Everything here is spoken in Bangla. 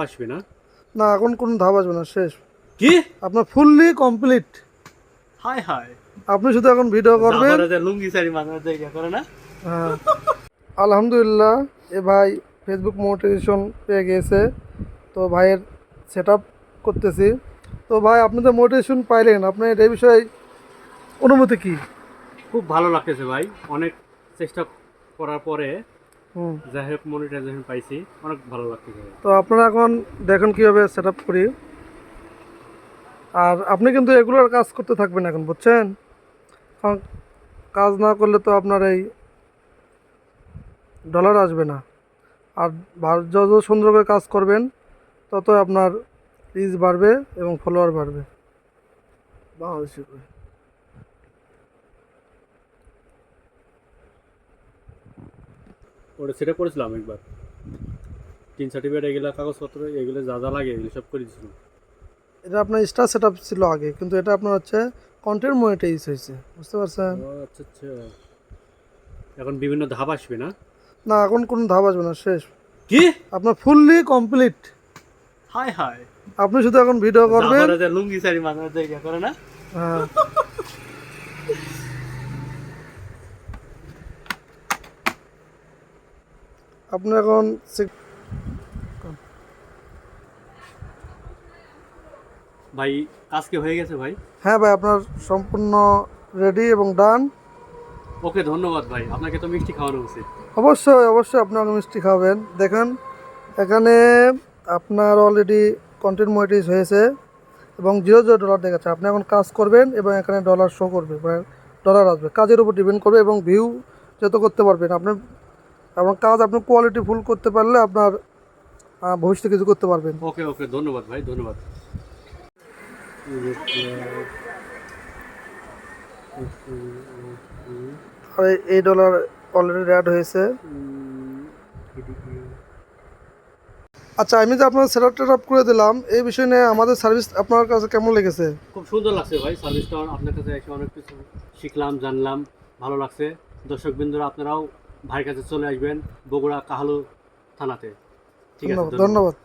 আসবে না। না এখন কোনো ধাপ আসবে না, শেষ। কি? আপনার ফুললি কমপ্লিট। হাই হাই, আপনি শুধু এখন ভিডিও করবেন। জাফরে যে লুঙ্গি সারি মাঝে জায়গা করে না। হ্যাঁ, আলহামদুলিল্লাহ এ ভাই ফেসবুক মোনেটাইজেশন পেয়ে গিয়েছে। তো ভাইয়ের সেট আপ করতেছি। তো ভাই আপনি তো মোটিভেশন পাইলেন, আপনার এই বিষয়ে অনুমতি কি? খুব ভালো লাগতেছে ভাই, অনেক চেষ্টা করার পরে হুম। যাই হোক মনিটাইজেশন পাইছি, অনেক ভালো লাগতেছে ভাই। তো আপনারা এখন দেখুন কীভাবে সেট আপ করি। আর আপনি কিন্তু এগুলোর কাজ করতে থাকবেন এখন, বুঝছেন? কারণ কাজ না করলে তো আপনার এই ডলার আসবে না। আর যত সুন্দর করে কাজ করবেন তত আপনার রিচ বাড়বে এবং ফলোয়ার বাড়বে বাংলাদেশে করে। ওটা সেটা করেছিলাম একবার, তিন সার্টিফিকেট এগুলো কাগজপত্র এগুলো যা যা লাগে এগুলো সব করে দিয়েছিলাম। এটা আপনার স্টার সেট আপ ছিল আগে, কিন্তু এটা আপনার হচ্ছে কন্টেন্ট মনিটাইজ হয়েছে, বুঝতে পারছেন? ও আচ্ছা আচ্ছা, এখন বিভিন্ন ধাপ আসবে না। না এখন কোনো ধাপ আসবে না, শেষ। কি? আপনার ফুললি কমপ্লিট। হাই হাই, আপনি শুধু এখন ভিডিও করবেন। জাফরে যে লুঙ্গি সারি মাঝে জায়গা করে না। হ্যাঁ, আপনি এখন ভাই কাজ কি হয়ে গেছে ভাই? হ্যাঁ ভাই, আপনার সম্পূর্ণ রেডি এবং ডান। ওকে ধন্যবাদ ভাই, আপনাকে তো মিষ্টি খাওয়ানো উচিত। অবশ্যই অবশ্যই আপনি আগে মিষ্টি খাবেন। দেখেন এখানে আপনার অলরেডি কন্টেন্ট মনিটাইজ হয়েছে এবং $0 দেখাচ্ছে। আপনি এখন কাজ করবেন এবং এখানে ডলার শো করবে, ডলার আসবে। কাজের উপর ডিপেন্ড করবে এবং ভিউ যত করতে পারবেন আপনি, এবং কাজ আপনি কোয়ালিটি ফুল করতে পারলে আপনার ভবিষ্যতে কিছু করতে পারবেন। ওকে ওকে ধন্যবাদ ভাই, ধন্যবাদ। আর এই ডলার অলরেডি অ্যাড হয়েছে। আচ্ছা, আমি যে আপনার সেট আপ করে দিলাম, এই বিষয় নিয়ে আমাদের সার্ভিস আপনার কাছে কেমন লেগেছে? খুব সুন্দর লাগছে ভাই, সার্ভিসটা আপনার কাছে এসে অনেক কিছু শিখলাম, জানলাম, ভালো লাগছে। দর্শকবৃন্দরা আপনারাও ভাইয়ের কাছে চলে আসবেন, বগুড়া কাহালু থানাতে। ঠিক আছে, ধন্যবাদ।